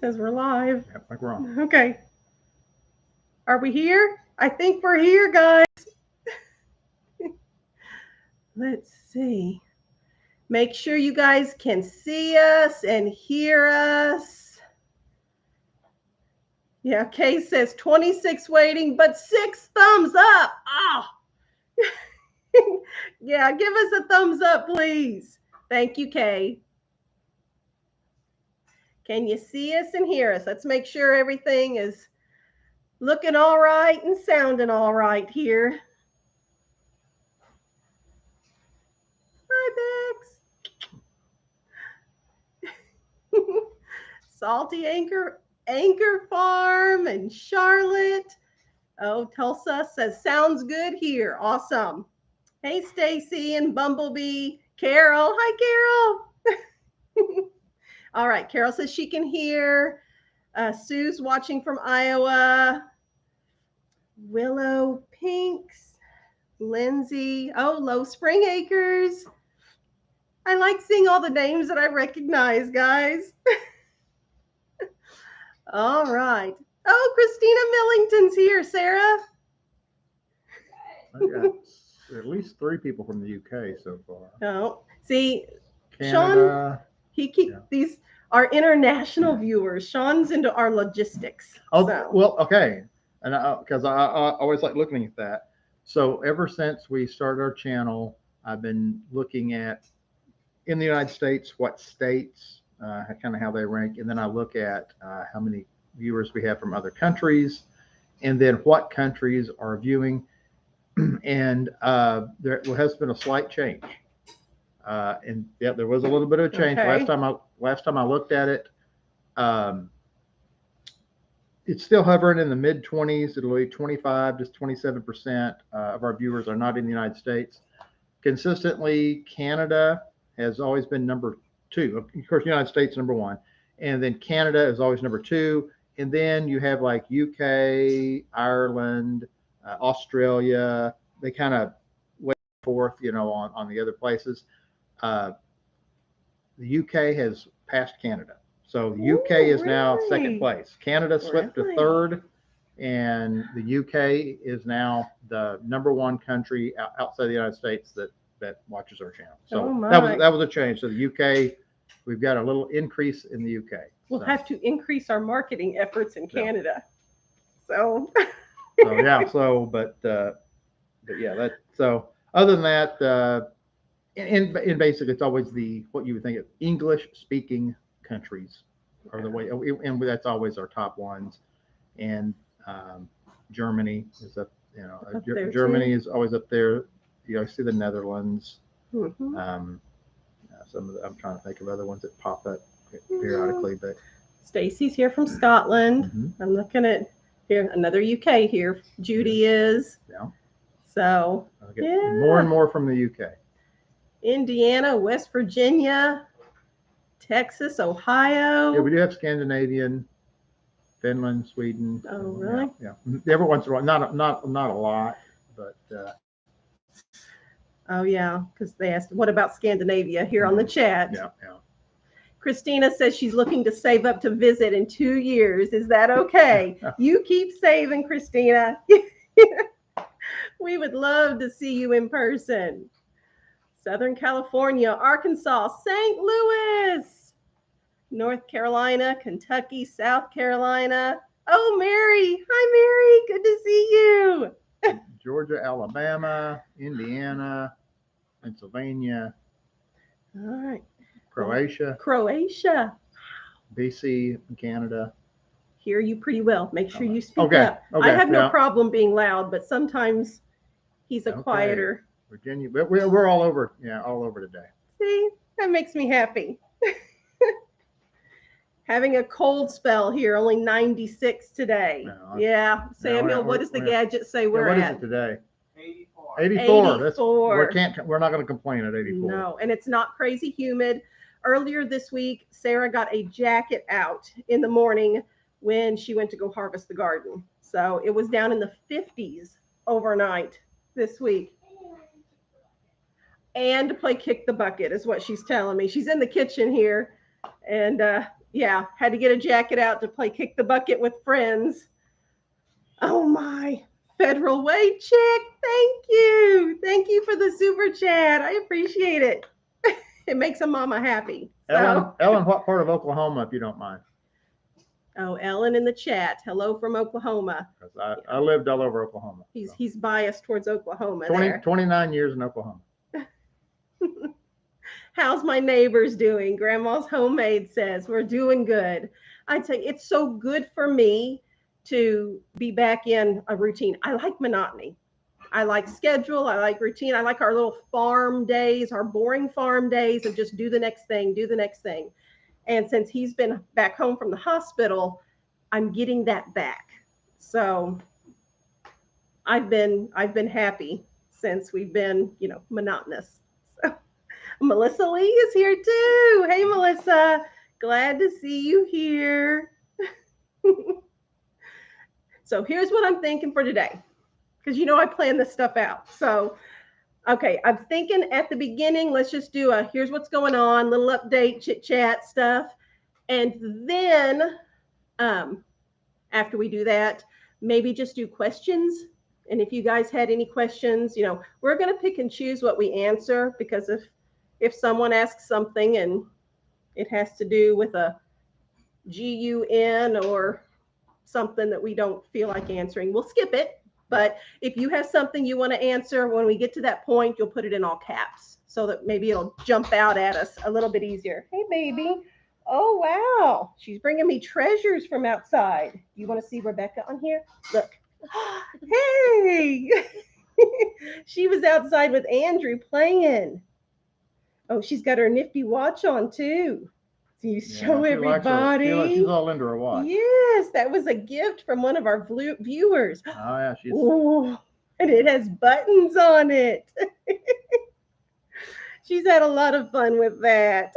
says we're live. I think we're on. Okay. Are we here? I think we're here, guys. Let's see. Make sure you guys can see us and hear us. Yeah, Kay says 26 waiting, but 6 thumbs up. Ah. Yeah, give us a thumbs up, please. Thank you, Kay. Can you see us and hear us? Let's make sure everything is looking all right and sounding all right here. Hi, Bex. Salty Anchor Farm and Charlotte. Oh, Tulsa says sounds good here. Awesome. Hey, Stacy and Bumblebee. Carol. Hi, Carol. All right. Carol says she can hear. Sue's watching from Iowa. Willow Pinks. Lindsay. Oh, Low Spring Acres. I like seeing all the names that I recognize, guys. All right. Oh, Christina Millington's here, Sarah. I got at least 3 people from the UK so far. Oh, see, Canada. Sean, these are international viewers. Sean's into our logistics. Oh, so. Well, okay. And because I always like looking at that. So ever since we started our channel, I've been looking at in the United States, what states, kind of how they rank. And then I look at how many viewers we have from other countries, and then what countries are viewing. And there has been a slight change. And yeah, there was a little bit of a change. Okay. Last time I looked at it, it's still hovering in the mid-20s. It'll be 25 to 27% of our viewers are not in the United States. Consistently, Canada has always been number 2. Of course, the United States number 1, and then Canada is always number 2. And then you have like UK, Ireland, Australia. They kind of wait forth, on the other places. The UK has passed Canada. So the UK is now second place. Canada slipped to 3rd, and the UK is now the number 1 country outside the United States that watches our channel. So that was a change. So the UK, we've got a little increase in the UK. We'll have to increase our marketing efforts in Canada. So. But yeah, so other than that, in basic, it's always what you would think of English-speaking countries are the way, and that's always our top ones. And Germany is up, Germany is always up there. I see the Netherlands. Mm-hmm. I'm trying to think of other ones that pop up periodically, but Stacy's here from Scotland. Mm-hmm. I'm looking at here another UK here. Judy is. Yeah. So more and more from the UK. Indiana, West Virginia, Texas, Ohio. Yeah, we do have Scandinavian, Finland, Sweden. Oh, really? Yeah. Every once in a while, not a lot, but. Oh yeah, because they asked, what about Scandinavia here on the chat? Yeah. Christina says she's looking to save up to visit in 2 years. Is that okay? You keep saving, Christina. We would love to see you in person. Southern California, Arkansas, St. Louis, North Carolina, Kentucky, South Carolina. Oh, Mary. Hi, Mary. Good to see you. Georgia, Alabama, Indiana, Pennsylvania. All right. Croatia. BC, Canada. Hear you pretty well. Make sure you speak up. Okay. I have no problem being loud, but sometimes he's a quieter. Virginia, but we're all over. Yeah, all over today. See, that makes me happy. Having a cold spell here, only 96 today. No, yeah, Samuel, what does the gadget say we're at? What is it today? 84. 84. We're not going to complain at 84. No, and it's not crazy humid. Earlier this week, Sarah got a jacket out in the morning when she went to go harvest the garden. So it was down in the 50s overnight this week. And to play kick the bucket is what she's telling me. She's in the kitchen here, and Yeah, had to get a jacket out to play kick the bucket with friends. Oh my, federal wage check. Thank you. Thank you for the super chat. I appreciate it. It makes a mama happy. So, Ellen, what part of Oklahoma, if you don't mind? oh, Ellen in the chat. Hello from Oklahoma. Because I lived all over Oklahoma. He's biased towards Oklahoma. 29 years in Oklahoma. How's my neighbors doing? Grandma's Homemade says we're doing good. I'd say it's so good for me to be back in a routine. I like monotony. I like schedule. I like routine. I like our little farm days, our boring farm days of just do the next thing, do the next thing. And since he's been back home from the hospital, I'm getting that back. So I've been happy since we've been, monotonous. So Melissa Lee is here too. Hey Melissa, glad to see you here. So here's what I'm thinking for today. Because I plan this stuff out. So okay, I'm thinking at the beginning, let's just do a here's what's going on, little update, chit chat stuff. And then after we do that, maybe just do questions. And if you guys had any questions, we're going to pick and choose what we answer, because if someone asks something and it has to do with a GUN or something that we don't feel like answering, we'll skip it. But if you have something you want to answer, when we get to that point, you'll put it in all caps so that maybe it'll jump out at us a little bit easier. Hey, baby. Oh, wow. She's bringing me treasures from outside. You want to see Rebecca on here? Look. Hey. She was outside with Andrew playing. Oh, she's got her nifty watch on, too. So you show everybody. She's all into her watch. Yes, that was a gift from one of our viewers. Oh, yeah. Ooh, and it has buttons on it. She's had a lot of fun with that.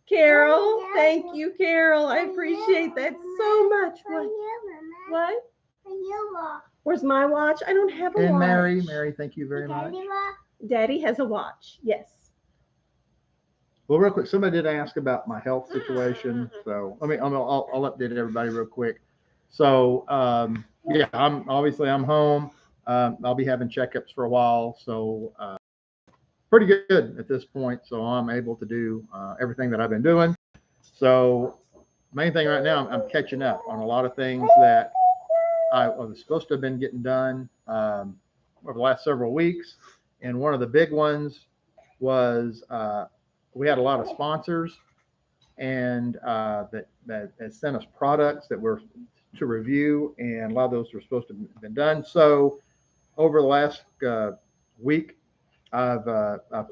Carol, thank you, Carol. I appreciate that so much. What? Where's my watch? I don't have a watch. And Mary, thank you very much. Daddy has a watch. Yes. Well, real quick, somebody did ask about my health situation, so I'll update everybody real quick. So yeah, I'm home. I'll be having checkups for a while, so pretty good at this point. So I'm able to do everything that I've been doing. So main thing right now, I'm catching up on a lot of things that I was supposed to have been getting done over the last several weeks, and one of the big ones was we had a lot of sponsors and that sent us products that were to review, and a lot of those were supposed to have been done. So over the last week, I've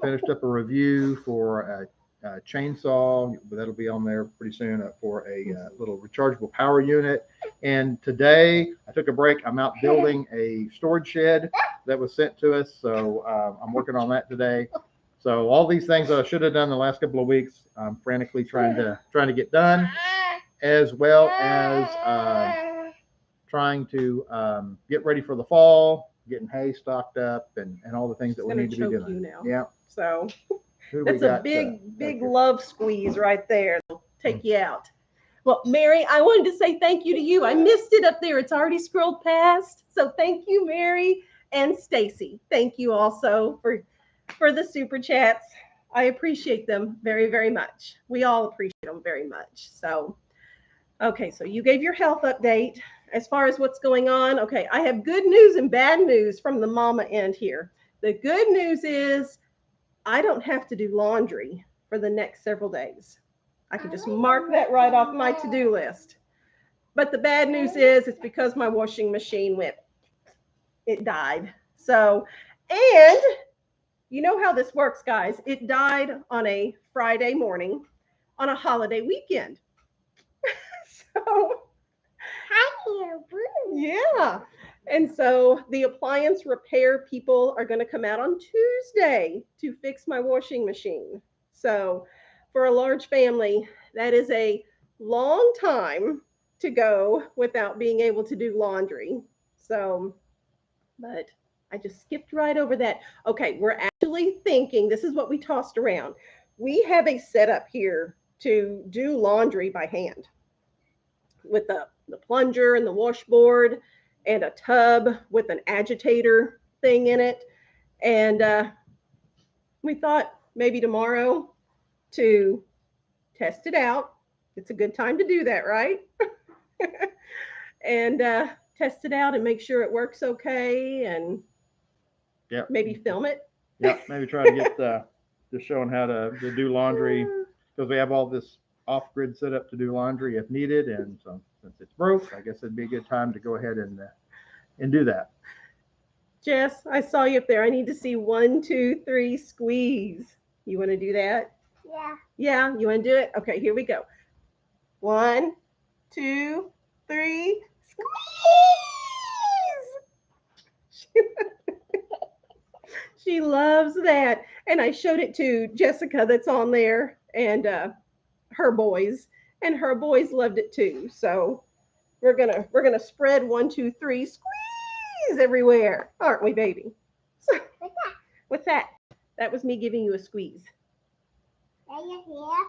finished up a review for a chainsaw that'll be on there pretty soon for a little rechargeable power unit. And today I took a break. I'm out building a storage shed that was sent to us. So I'm working on that today. So all these things that I should have done the last couple of weeks, I'm frantically trying to get done, as well as trying to get ready for the fall, getting hay stocked up, and all the things that we need to be doing. You now. Yeah. So that's a big love squeeze right there. It'll take you out. Well, Mary, I wanted to say thank you to you. I missed it up there. It's already scrolled past. So thank you, Mary and Stacy. Thank you also for the super chats. I appreciate them very, very much. We all appreciate them very much. So, okay, so you gave your health update. As far as what's going on, okay, I have good news and bad news from the mama end here. The good news is I don't have to do laundry for the next several days. I can just mark that right off my to-do list. But the bad news is it's because my washing machine it died. So, and you know how this works, guys. It died on a Friday morning on a holiday weekend. So, yeah. And so the appliance repair people are going to come out on Tuesday to fix my washing machine. So for a large family, that is a long time to go without being able to do laundry. So, but I just skipped right over that. Okay, we're actually thinking, this is what we tossed around. We have a setup here to do laundry by hand with the plunger and the washboard and a tub with an agitator thing in it. And we thought maybe tomorrow to test it out. It's a good time to do that, right? And test it out and make sure it works okay, and maybe film it. Yeah, maybe try to get just showing how to do laundry, because we have all this off-grid setup to do laundry if needed, and so since it's broke, I guess it'd be a good time to go ahead and do that. Jess, I saw you up there. I need to see 1, 2, 3 squeeze. You want to do that? Yeah. Yeah, you want to do it? Okay, here we go. 1, 2, 3, squeeze! She loves that. And I showed it to Jessica that's on there, and her boys. And her boys loved it too. So we're gonna spread 1, 2, 3 squeeze everywhere, aren't we, baby? So, what's that? That was me giving you a squeeze.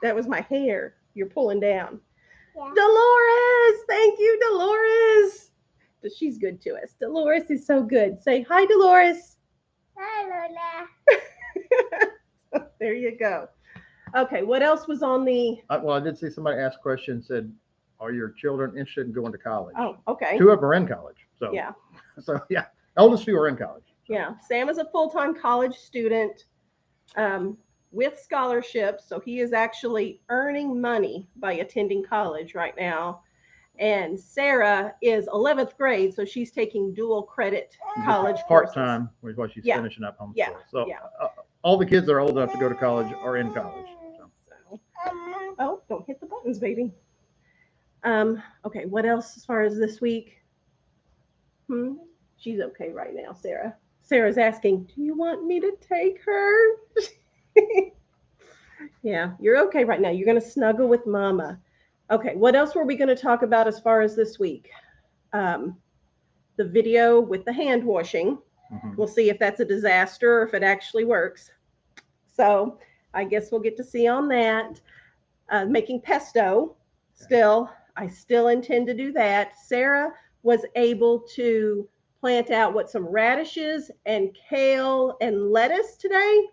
That was my hair you're pulling down. Yeah. Dolores, thank you, Dolores. She's good to us. Dolores is so good. Say hi, Dolores. Hi, Lola. There you go. Okay, what else was on the? Well, I did see somebody ask a question, said, "Are your children interested in going to college?" Oh, okay. 2 of them are in college. So yeah. So yeah, oldest 2 are in college. So. Yeah, Sam is a full-time college student with scholarships, so he is actually earning money by attending college right now. And Sarah is 11th grade, so she's taking dual credit college part-time, which is what she's finishing up homeschool. Yeah. So all the kids that are old enough to go to college are in college. So. Oh, don't hit the buttons, baby. Okay, what else as far as this week? She's okay right now, Sarah. Sarah's asking, do you want me to take her? Yeah, you're okay right now. You're going to snuggle with Mama. Okay, what else were we going to talk about as far as this week? The video with the hand washing. Mm-hmm. We'll see if that's a disaster or if it actually works. So I guess we'll get to see on that. Making pesto. I still intend to do that. Sarah was able to plant out some radishes and kale and lettuce today?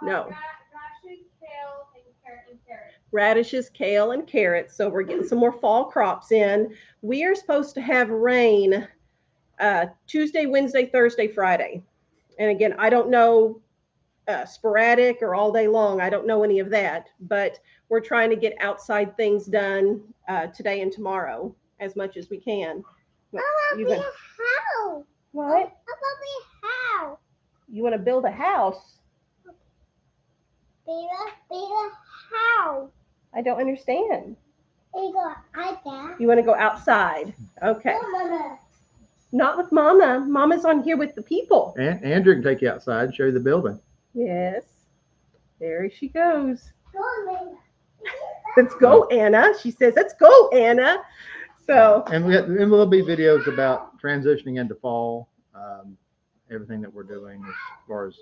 No. Radishes, kale, and carrots. Radishes, kale, and carrots. So we're getting some more fall crops in. We are supposed to have rain Tuesday, Wednesday, Thursday, Friday. And again, I don't know sporadic or all day long. I don't know any of that. But we're trying to get outside things done today and tomorrow as much as we can. How? What? How? You want to build a house? Build a house. I don't understand. You want to go outside? Okay. Mama. Not with Mama. Mama's on here with the people. And Andrew can take you outside and show you the building. Yes. There she goes. Let's go, Anna. She says, let's go, Anna. So. And there'll be videos about transitioning into fall, everything that we're doing as far as,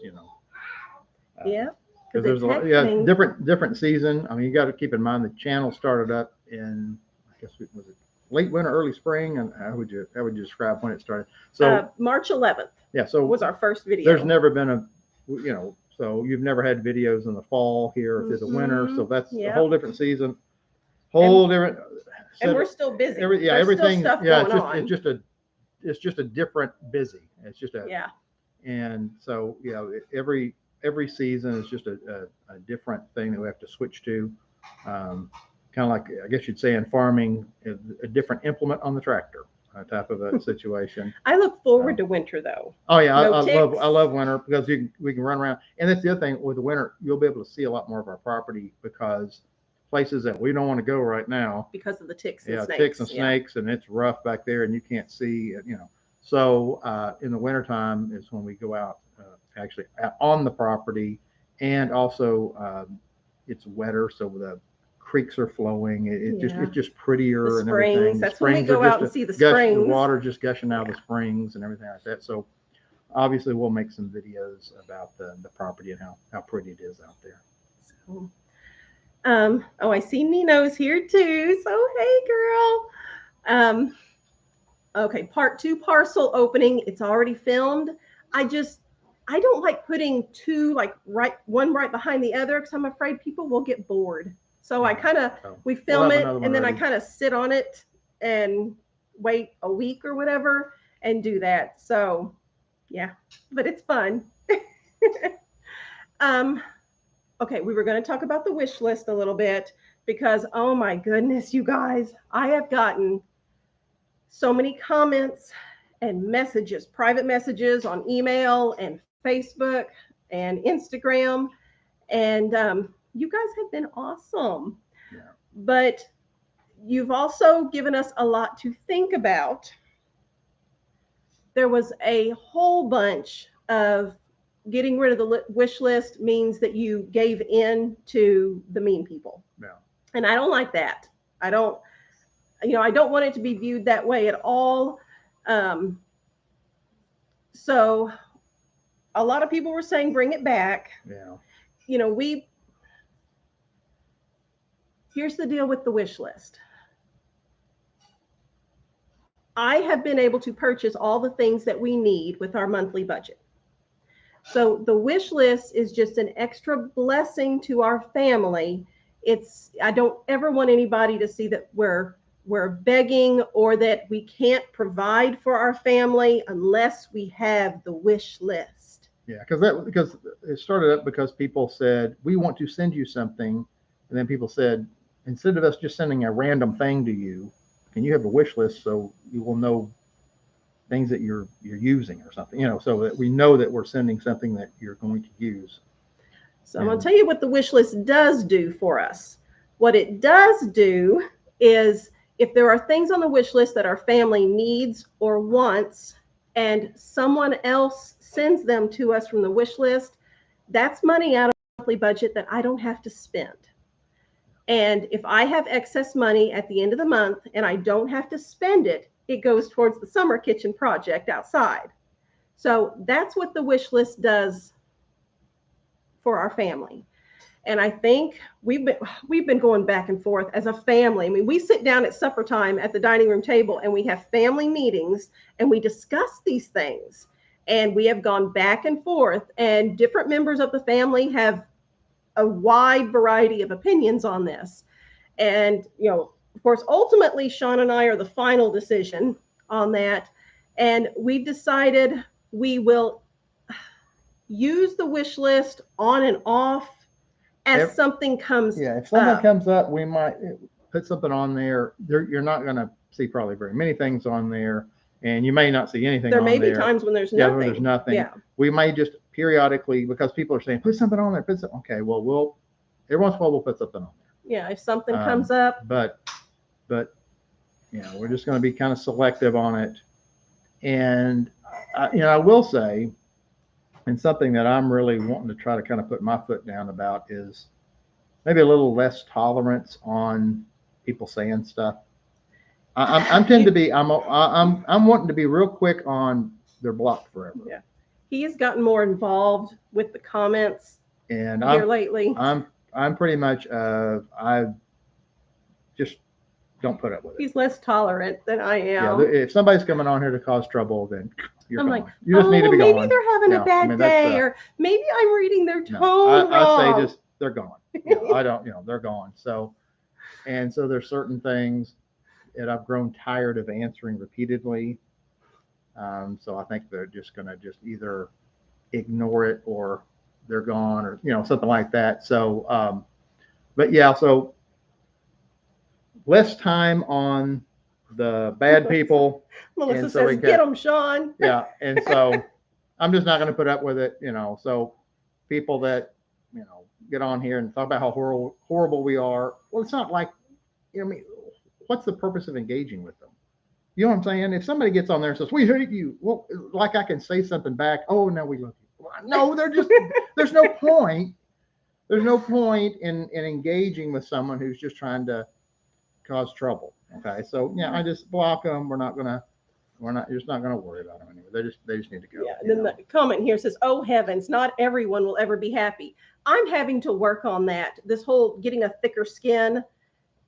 Yeah. Because there's different season. I mean, you got to keep in mind the channel started up in, I guess, was it late winter, early spring? And how would you describe when it started? So March 11th. Yeah. So was our first video. There's never been so you've never had videos in the fall here or through the winter. So that's a whole different season, different. And we're still busy. Everything. Still stuff going on. It's just a different busy. It's just And so every season is just a different thing that we have to switch to. Kind of like, I guess you'd say in farming, a different implement on the tractor type of a situation. I look forward to winter though. Oh yeah, I love winter because we can run around. And that's the other thing with the winter, you'll be able to see a lot more of our property because places that we don't want to go right now. Because of the ticks and snakes. Ticks and snakes, and it's rough back there and you can't see, So in the wintertime is when we go out actually on the property, and also it's wetter, so the creeks are flowing. It's just prettier and everything. That's when we go out and see the springs. The water just gushing out of the springs and everything like that. So obviously we'll make some videos about the property and how pretty it is out there. So, Oh, I see Nino's here too. So hey, girl. Okay, part 2 parcel opening. It's already filmed. I just I don't like putting two like one right behind the other because I'm afraid people will get bored. So I Yeah. kind of So we we'll film have it another one and then I ready. kind of sit on it and wait a week or whatever and do that. So yeah, but it's fun. um, okay, we were going to talk about the wish list a little bit because oh my goodness, you guys, I have gotten so many comments and messages, private messages on email and Facebook and Instagram. And you guys have been awesome. Yeah. But you've also given us a lot to think about. There was a whole bunch of getting rid of the wish list means that you gave in to the mean people. Yeah. And I don't like that. I don't, I don't want it to be viewed that way at all. Um, so a lot of people were saying bring it back. Yeah. We here's the deal with the wish list. I have been able to purchase all the things that we need with our monthly budget. So the wish list is just an extra blessing to our family. I don't ever want anybody to see that we're begging or that we can't provide for our family unless we have the wish list. Yeah, because it started up because people said we want to send you something, and then people said instead of us just sending a random thing to you, can you have a wish list so you will know things that you're using or something, so that we know that we're sending something that you're going to use. So I'm going to tell you what the wish list does do for us. What it does do is if there are things on the wish list that our family needs or wants, and someone else sends them to us from the wish list, that's money out of the monthly budget that I don't have to spend. And if I have excess money at the end of the month and I don't have to spend it, it goes towards the summer kitchen project outside. So that's what the wish list does for our family. And I think we've been going back and forth as a family. I mean, we sit down at supper time at the dining room table and we have family meetings and we discuss these things. And we have gone back and forth, and different members of the family have a wide variety of opinions on this. And, of course, ultimately, Sean and I are the final decision on that. And we've decided we will use the wish list on and off as something comes Yeah, if something up. comes up, we might put something on there. You're not going to see probably very many things on there, and you may not see anything there on may there. be times when there's Yeah, nothing. where there's nothing. Yeah. We may just periodically, because people are saying, put something on there, okay, well, every once in a while we'll put something on there. Yeah, if something comes up. But we're just going to be kind of selective on it. And, I will say, and something that I'm really wanting to try to kind of put my foot down about is maybe a little less tolerance on people saying stuff. I'm tend to be I'm wanting to be real quick on they're blocked forever. Yeah, he has gotten more involved with the comments and here lately. I'm pretty much I just don't put up with it. He's less tolerant than I am. Yeah, if somebody's coming on here to cause trouble, then you're I'm gone. like, You just need to be maybe gone. they're having a bad day, or maybe I'm reading their tone wrong. I say just they're gone. I don't, they're gone. So there's certain things that I've grown tired of answering repeatedly. So I think they're just going to just either ignore it or they're gone or, something like that. So, but yeah, so less time on the bad people. Melissa says, get them, Sean. Yeah. And so I'm just not going to put up with it, so people that, get on here and talk about how horrible we are. Well, it's not like, what's the purpose of engaging with them? You know what I'm saying? If somebody gets on there and says, we hate you, well, like I can say something back. Oh, no, we love you. No, there's no point. There's no point in engaging with someone who's just trying to cause trouble. Okay. So, yeah, I just block them. We're not going You're just not going to worry about them anyway. They just need to go. Yeah. And then the comment here says, "Oh heavens, not everyone will ever be happy." I'm having to work on that. This whole getting a thicker skin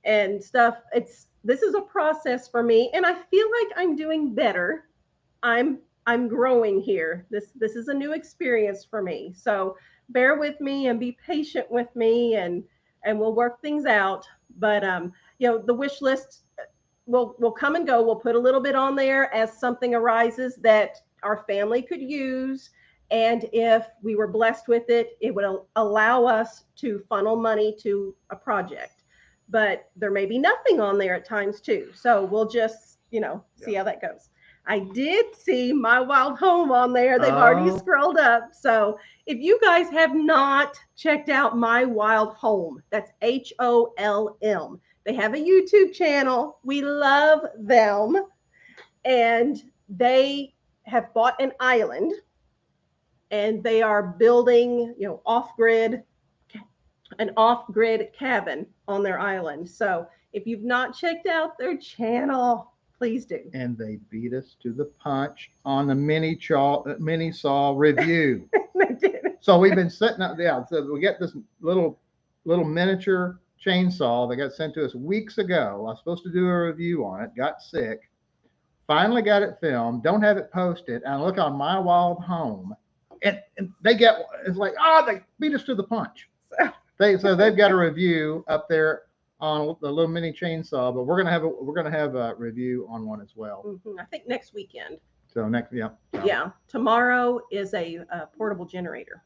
and stuff. This is a process for me, and I feel like I'm doing better. I'm growing here. This is a new experience for me. So bear with me and be patient with me, and we'll work things out. But the wish list will come and go. We'll put a little bit on there as something arises that our family could use. And if we were blessed with it, it would allow us to funnel money to a project. But there may be nothing on there at times too. So we'll just, see how that goes. I did see My Wild Home on there. They've already scrolled up. So if you guys have not checked out My Wild Home, that's HOLM. They have a YouTube channel. We love them. And they have bought an island, and they are building, an off-grid cabin on their island. So if you've not checked out their channel, please do. And they beat us to the punch on the mini saw review. They did. So we've been setting up. Yeah, so we get this little miniature chainsaw that got sent to us weeks ago. I was supposed to do a review on it. Got sick. Finally got it filmed. Don't have it posted. And I look on My Wild Home, and it's like, they beat us to the punch. So they've got a review up there on the little mini chainsaw, but we're gonna have a review on one as well. I think next weekend. So Yeah. Tomorrow is a portable generator.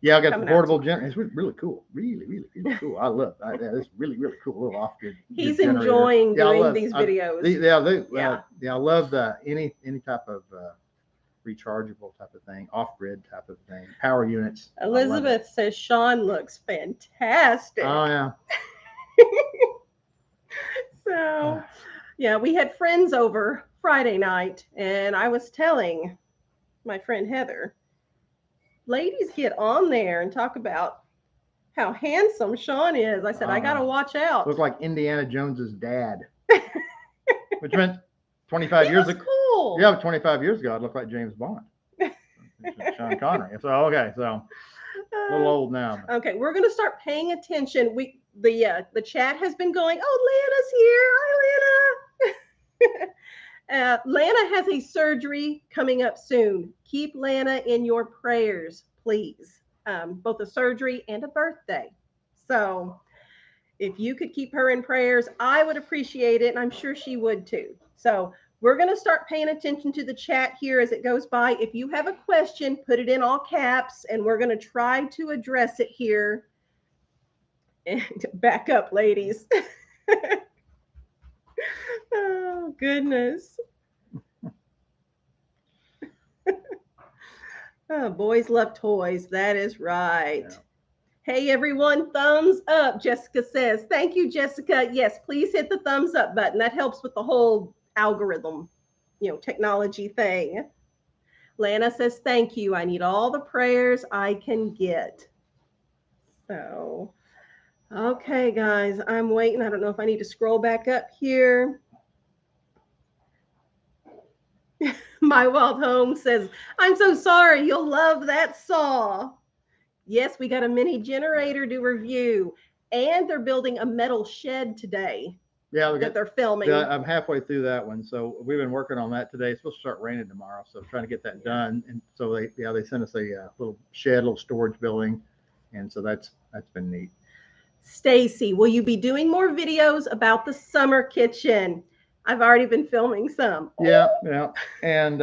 Yeah, I got the portable generator. It's really cool. Really cool. I love that. Yeah, it's really cool little off-grid. He's enjoying doing these videos. I love any type of rechargeable type of thing, off-grid type of thing, power units. Elizabeth says Sean looks fantastic. Oh yeah. So, yeah, we had friends over Friday night, and I was telling my friend Heather, ladies, get on there and talk about how handsome Sean is. I said, I got to watch out. Look like Indiana Jones's dad. Which meant 25 years ago. Cool. Yeah, 25 years ago, I'd look like James Bond. Sean Connery. So, okay, so a little old now. Okay, we're going to start paying attention. The chat has been going, oh, Lana's here. Hi, Lana. Lana has a surgery coming up soon. Keep Lana in your prayers, please. Both a surgery and a birthday. So if you could keep her in prayers, I would appreciate it, and I'm sure she would too. So we're going to start paying attention to the chat here as it goes by. If you have a question, put it in all caps, and we're going to try to address it here. And back up, ladies. Oh, goodness. Oh, boys love toys. That is right. Yeah. Hey, everyone, thumbs up, Jessica says. Thank you, Jessica. Yes, please hit the thumbs up button. That helps with the whole algorithm, technology thing. Lana says, thank you. I need all the prayers I can get. So, okay, guys, I'm waiting. I don't know if I need to scroll back up here. My Wild Home says, I'm so sorry. You'll love that saw. Yes, we got a mini generator to review, and they're building a metal shed today. Yeah, they're filming. I'm halfway through that one, so we've been working on that today. It's supposed to start raining tomorrow, so I'm trying to get that done. And so they sent us a little shed, little storage building, and so that's been neat. Stacy, will you be doing more videos about the summer kitchen? I've already been filming some. Yeah, and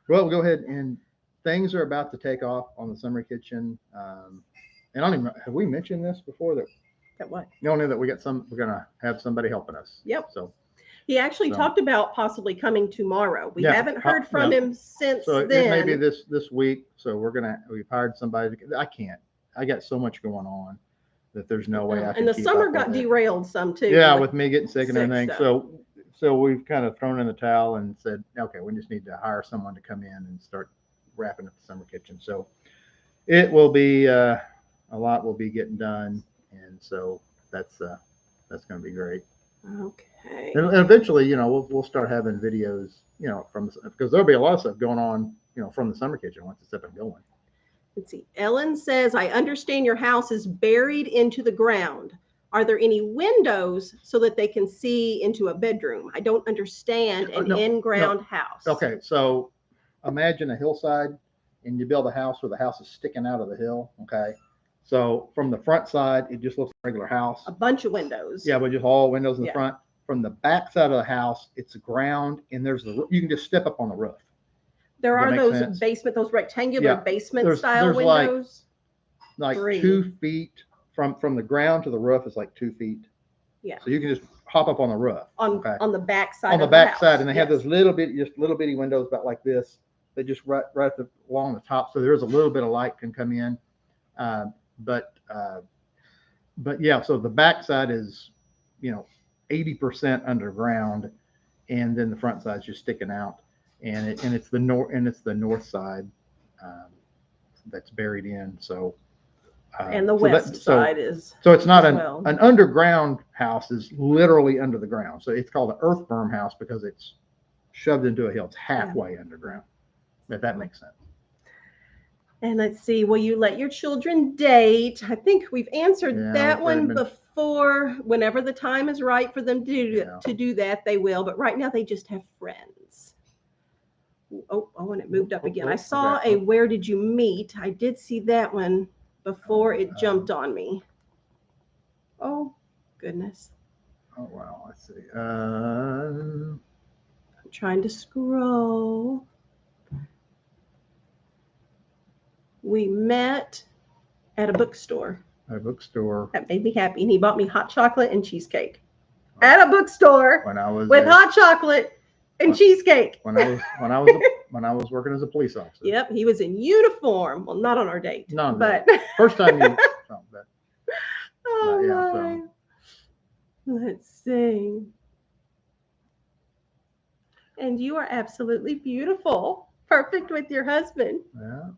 well, go ahead, and things are about to take off on the summer kitchen. And I don't even have we mentioned this before that what? You know that we're gonna have somebody helping us. Yep. So he actually talked about possibly coming tomorrow. We haven't heard from him since then. It may be this week. So we've hired somebody. I got so much going on that there's no way I can. And the summer got derailed some too. Yeah, with me getting sick and everything. So we've kind of thrown in the towel and said, okay, we just need to hire someone to come in and start wrapping up the summer kitchen. So it will be a lot will be getting done, and so that's going to be great. Okay. And eventually, we'll start having videos, because there'll be a lot of stuff going on, from the summer kitchen once it's up and going. Let's see. Ellen says, I understand your house is buried into the ground. Are there any windows so that they can see into a bedroom? I don't understand an in-ground house. Okay, so imagine a hillside, and you build a house where the house is sticking out of the hill. Okay, so from the front side, it just looks like a regular house. A bunch of windows. Yeah, but just all windows in the Yeah. front. From the back side of the house, it's ground, and you can just step up on the roof. There Does are that make those sense? basement, those rectangular Yeah. basement style There's windows. like 3. 2 feet from the ground to the roof is like 2 feet. Yeah. So you can just hop up on the roof. On the back side. On the of back house. side, and they have Yes. those just little bitty windows about like this. They just right along the top, so there's a little bit of light can come in. But yeah, so the back side is 80% underground, and then the front side is just sticking out, and it's the north side that's buried in. So And the west side is. So it's not well. an underground house is literally under the ground. So it's called an earth berm house because it's shoved into a hill. It's halfway underground. If that makes sense. And let's see, will you let your children date? I think we've answered that one before. Whenever the time is right for them to do that, they will. But right now they just have friends. Oh, and it moved up again. I saw a where did you meet? I did see that one before it jumped on me. Oh, goodness. Oh, wow. Let's see. I'm trying to scroll. We met at a bookstore. At a bookstore. That made me happy. And he bought me hot chocolate and cheesecake. At a bookstore when I was with hot chocolate and cheesecake. When I was working as a police officer. Yep, he was in uniform. Well, not on our date. No, but first time you oh yeah, my. so. Let's see. And you are absolutely beautiful. Perfect with your husband. Yeah.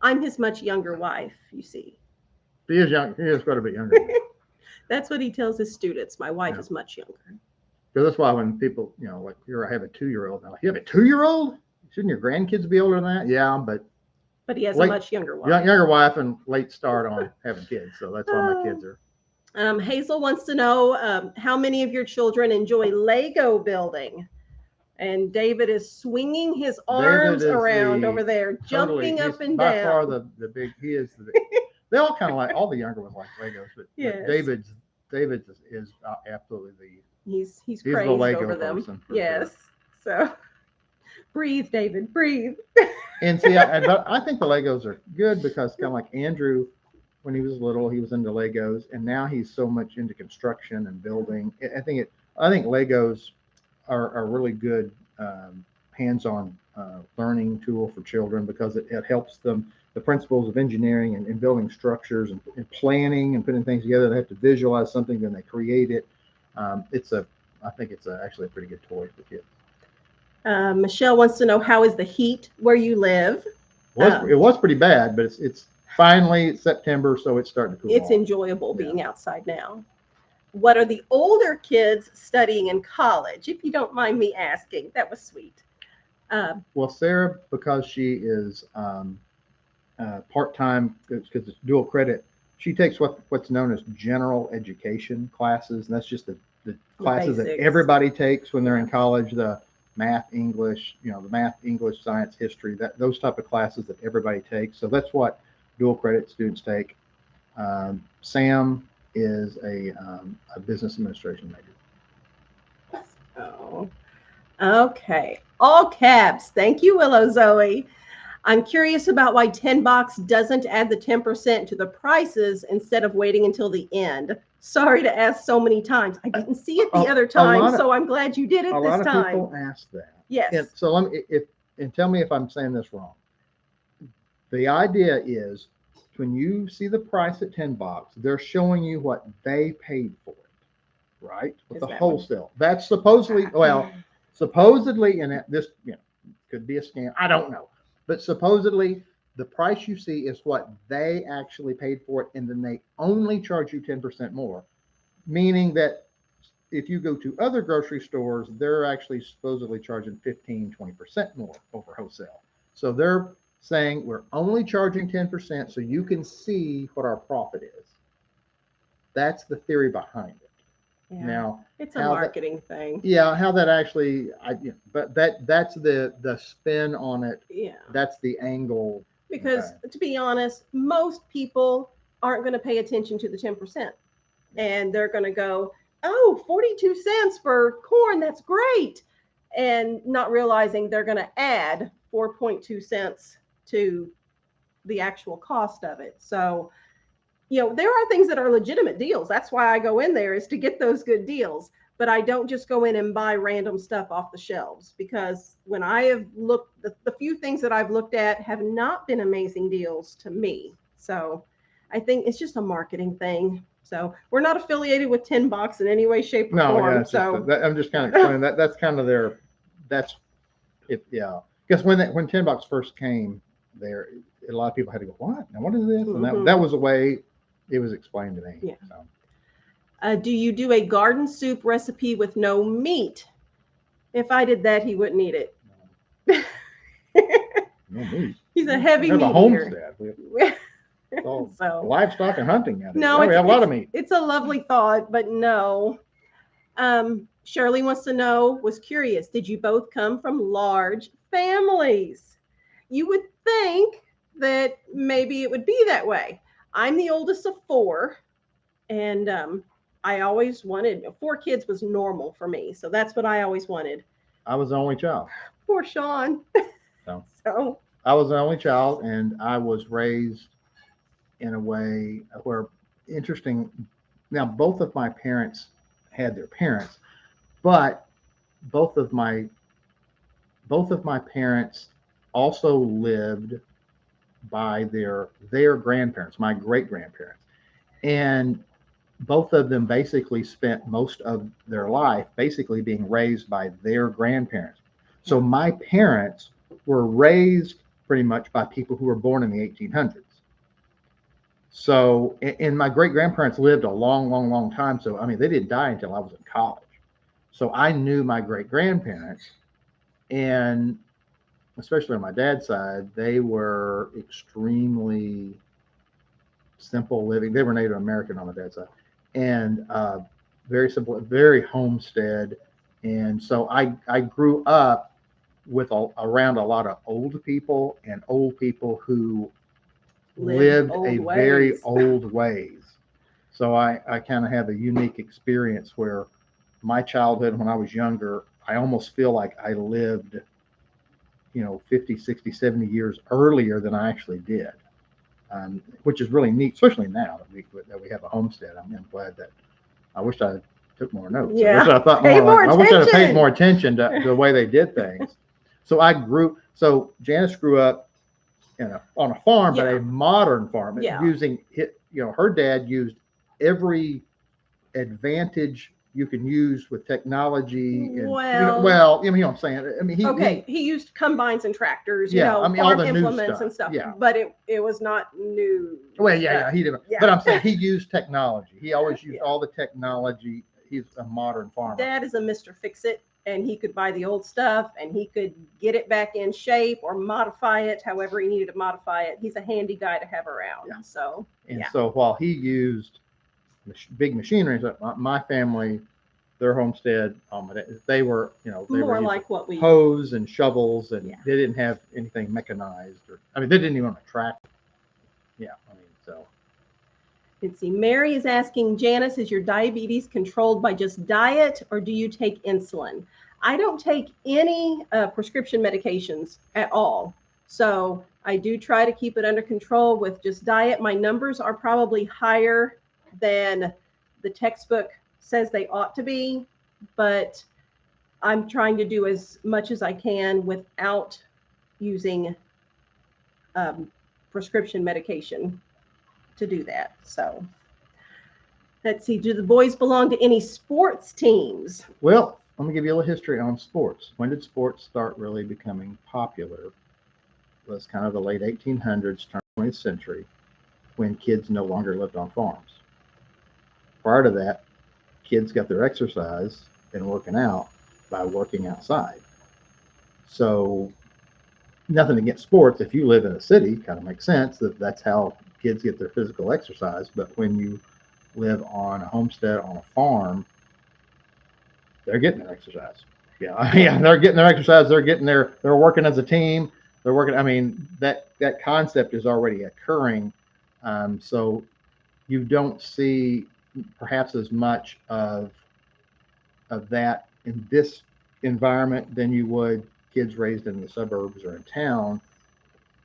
I'm his much younger wife, you see. He is young. He is quite a bit younger. That's what he tells his students. My wife is much younger. Because that's why when people, like I have a 2-year-old. Now, you have a 2-year-old? Shouldn't your grandkids be older than that? Yeah, but he has a much younger wife. Younger wife and late start on having kids. So that's why my kids are. Hazel wants to know how many of your children enjoy Lego building. And David is swinging his arms around over there, jumping up and down. By far the big. He is the. They all kind of like all the younger ones like Legos, but David's is absolutely the. He's crazy over them. Yes. Sure. So breathe, David, breathe. And see, I think the Legos are good because kind of like Andrew, when he was little, he was into Legos, and now he's so much into construction and building. I think Legos are a really good hands-on learning tool for children because it helps them the principles of engineering and building structures and planning and putting things together. They have to visualize something, then they create it. I think it's actually a pretty good toy for kids. Michelle wants to know, how is the heat where you live? It was pretty bad, but it's finally September, so it's starting to cool off. It's enjoyable being outside now. What are the older kids studying in college? If you don't mind me asking, that was sweet. Well, Sarah, because she is part-time, because it's dual credit, she takes what's known as general education classes, and that's just the classes that everybody takes when they're in college. The math, English, science, history, those type of classes that everybody takes. So that's what dual credit students take. Sam is a business administration major. Oh, okay. All caps. Thank you, Willow Zoe. I'm curious about why 10 Box doesn't add the 10% to the prices instead of waiting until the end. Sorry to ask so many times. I didn't see it the other time, so I'm glad you did it this time. A lot of people ask that. Yes. And so tell me if I'm saying this wrong. The idea is when you see the price at 10 Box, they're showing you what they paid for it, right? With the wholesale. That's supposedly, and this could be a scam. I don't know. But supposedly the price you see is what they actually paid for it, and then they only charge you 10% more. meaning that if you go to other grocery stores, they're actually supposedly charging 15-20% more over wholesale. So they're saying we're only charging 10% so you can see what our profit is. That's the theory behind it. Yeah. Now, It's a marketing thing. yeah, how that actually, but that's the spin on it. Yeah. That's the angle. Because Okay. to be honest, most people aren't going to pay attention to the 10%. And they're going to go, oh, 42 cents for corn, that's great. And not realizing they're going to add 4.2 cents to the actual cost of it. So, there are things that are legitimate deals. That's why I go in there, is to get those good deals. But I don't just go in and buy random stuff off the shelves, because when I have looked, the few things that I've looked at have not been amazing deals to me. So I think it's just a marketing thing. So we're not affiliated with 10 Box in any way, shape, or form. Yeah, So I'm just kind of explaining that. That's kind of that's it. Yeah. Because when 10 Box first came there, a lot of people had to go, what? Now, what is this? And that was the way it was explained to me. Yeah. So. Do you do a garden soup recipe with no meat? If I did that, he wouldn't eat it. No meat. He's a heavy meat Homestead. So livestock and hunting. No, we have a lot of meat. It's a lovely thought, but no. Shirley wants to know, was curious, did you both come from large families? You would think that maybe it would be that way. I'm the oldest of 4, and I always wanted 4 kids was normal for me, so that's what I always wanted. I was the only child. Poor Sean. So I was the only child, and I was raised in a way where, interesting. Now, both of my parents had their parents, but both of my parents also lived by their grandparents, my great grandparents, and both of them basically spent most of their life basically being raised by their grandparents. So my parents were raised pretty much by people who were born in the 1800s. So, and my great grandparents lived a long, long, long time. So, I mean, they didn't die until I was in college. So I knew my great grandparents, and especially on my dad's side, they were extremely simple living. They were Native American on my dad's side, and very simple, very homestead. And so I grew up with around a lot of old people, and old people who lived a very old ways. So I kind of have a unique experience where my childhood, when I was younger, I almost feel like I lived, 50, 60, 70 years earlier than I actually did, which is really neat, especially now that we have a homestead. I'm glad that I wish I took more notes. Yeah. I wish I thought more. I wish I had paid more attention to the way they did things. So Janice grew up on a farm, but a modern farm, using it. Her dad used every advantage you can use with technology. And, you know what I'm saying. I mean, he used combines and tractors, farm all the implements and stuff. Yeah, but it was not new. Well, he didn't. Yeah. But I'm saying he used technology. He always used all the technology. He's a modern farmer. Dad is a Mr. Fix-It, and he could buy the old stuff and he could get it back in shape or modify it however he needed to modify it. He's a handy guy to have around. Yeah. So while he used big machinery, my family, their homestead, they were more like what we hoes and shovels, and they didn't have anything mechanized, they didn't even have a tractor. So. Let's see. Mary is asking, Janice, is your diabetes controlled by just diet, or do you take insulin? I don't take any prescription medications at all. So I do try to keep it under control with just diet. My numbers are probably higher than the textbook says they ought to be, but I'm trying to do as much as I can without using prescription medication to do that. So let's see. Do the boys belong to any sports teams? Well, let me give you a little history on sports. When did sports start really becoming popular? It was kind of the late 1800s, turn 20th century, when kids no longer lived on farms. Prior to that, kids got their exercise and working out by working outside. So nothing against sports. If you live in a city, kind of makes sense that that's how kids get their physical exercise. But when you live on a homestead on a farm, they're getting their exercise. Yeah, they're getting their exercise. They're working as a team. They're working. I mean, that concept is already occurring. So you don't see perhaps as much of that in this environment than you would kids raised in the suburbs or in town.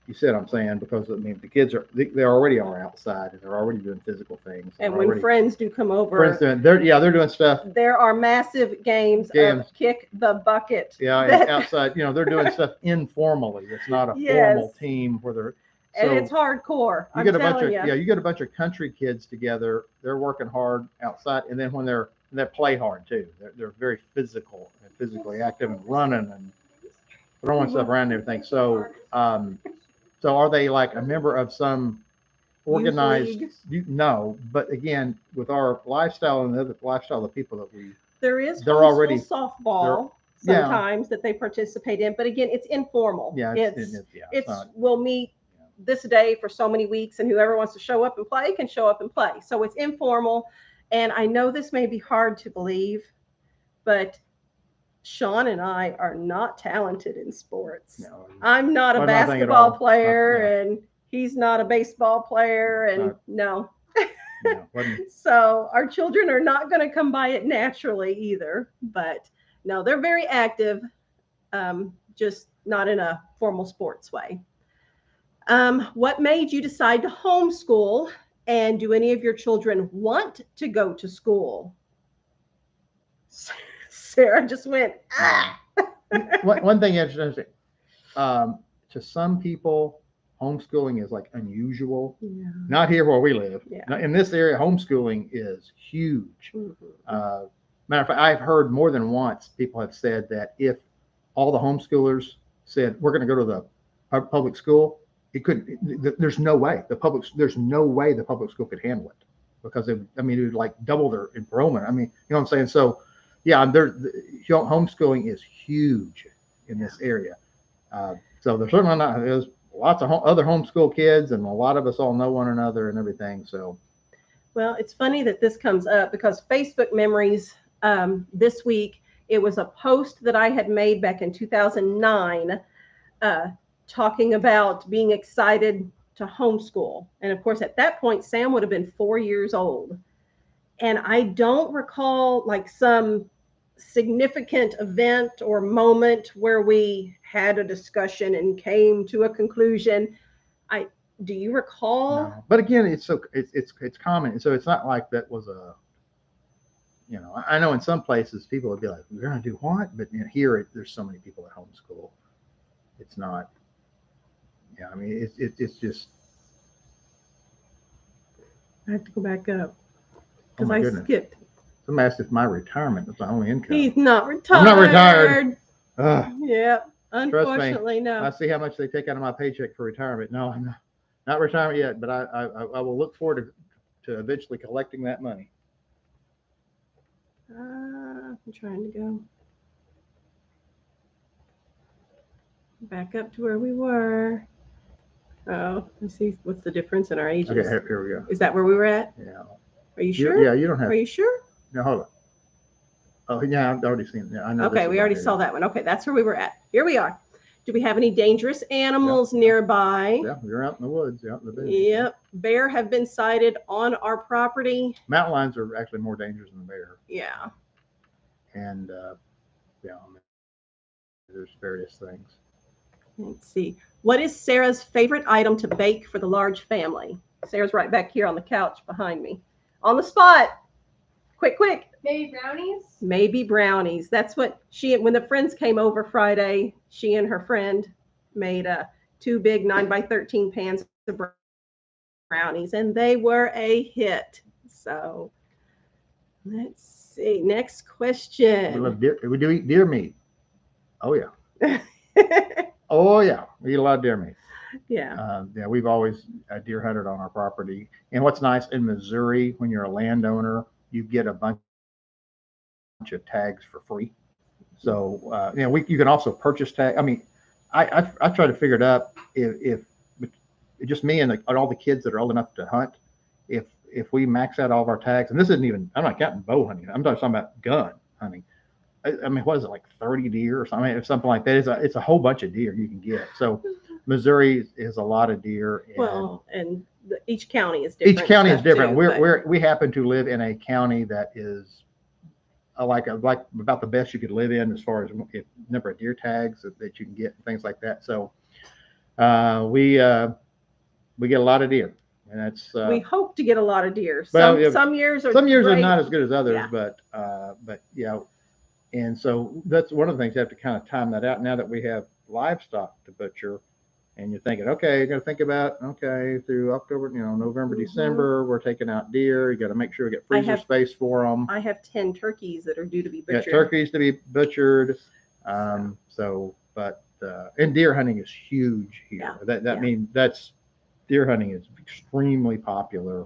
You see what I'm saying? Because I mean, the kids they already are outside and they're already doing physical things. And when friends do come over, they're doing stuff. There are massive games of kick the bucket. Yeah, outside. They're doing stuff informally. It's not a formal team where they're. And it's hardcore. You get a bunch of country kids together. They're working hard outside, and then when they play hard too. They're very physical and physically active and running and throwing stuff around and everything. So are they like a member of some organized? No, but again, with our lifestyle and the lifestyle of the people that they're already softball sometimes that they participate in. But again, it's informal. Yeah, we'll meet this day for so many weeks, and whoever wants to show up and play can show up and play. So it's informal. And I know this may be hard to believe, but Sean and I are not talented in sports. No, I'm not a basketball player, and he's not a baseball player, and no. So our children are not going to come by it naturally either. But no, they're very active, just not in a formal sports way. What made you decide to homeschool, and do any of your children want to go to school? Sarah just went, ah. One thing you have to understand, to some people, homeschooling is like unusual. Yeah. Not here where we live. Yeah. In this area, homeschooling is huge. Mm-hmm. Matter of fact, I've heard more than once people have said that if all the homeschoolers said we're going to go to the public school, it couldn't. There's no way the public school could handle it, because it would like double their enrollment. You know what I'm saying? So yeah, homeschooling is huge in this area. So there's certainly not. There's lots of other homeschool kids, and a lot of us all know one another and everything. So, well, it's funny that this comes up because Facebook Memories this week, it was a post that I had made back in 2009, talking about being excited to homeschool. And of course, at that point, Sam would have been 4 years old. And I don't recall like some significant event or moment where we had a discussion and came to a conclusion. Do you recall? No. But again, it's common. So it's not like that was a, I know in some places people would be like, we're going to do what? But here there's so many people at homeschool. It's not. Yeah, it's just. I have to go back up because I skipped. Somebody asked if my retirement was my only income. He's not retired. I'm not retired. Yeah, unfortunately, no. I see how much they take out of my paycheck for retirement. No, I'm not retirement yet, but I will look forward to eventually collecting that money. I'm trying to go back up to where we were. Oh, let's see what's the difference in our ages. Okay, here we go. Is that where we were at? Yeah. Are you sure? Yeah, you don't have. Are you sure? No, hold on. Oh, yeah, I've already seen it. Yeah, I know. Okay, we already saw that one. Okay, that's where we were at. Here we are. Do we have any dangerous animals nearby? Yeah, we're out in the woods. Yeah, the big. Yep. Bear have been sighted on our property. Mountain lions are actually more dangerous than the bear. Yeah. And there's various things. Let's see. What is Sarah's favorite item to bake for the large family? Sarah's right back here on the couch behind me. On the spot. Quick. Maybe brownies? Maybe brownies. That's what when the friends came over Friday, she and her friend made 2 big 9x13 pans of brownies, and they were a hit. So let's see. Next question. We do eat deer meat. Oh, yeah. Oh, yeah. We eat a lot of deer meat. Yeah. We've always deer hunted on our property. And what's nice in Missouri, when you're a landowner, you get a bunch of tags for free. So you can also purchase tag. I mean, I try to figure it out if just me and all the kids that are old enough to hunt, if we max out all of our tags, and this isn't even, I'm not counting bow hunting. I'm talking about gun hunting. I mean, what is it, like 30 deer or something? If something like that, it's a whole bunch of deer you can get. So Missouri is a lot of deer. And each county is different. Each county is different. Too, we happen to live in a county that is like about the best you could live in as far as number of deer tags that you can get and things like that. So we get a lot of deer, and that's we hope to get a lot of deer. Some years are not as good as others, but yeah. And so that's one of the things you have to kind of time that out. Now that we have livestock to butcher, and you're thinking, okay, you're going to think about, through October, November, December, we're taking out deer. You got to make sure we get freezer space for them. I have 10 turkeys that are due to be butchered. Yeah, turkeys to be butchered. And deer hunting is huge here. Yeah. Means deer hunting is extremely popular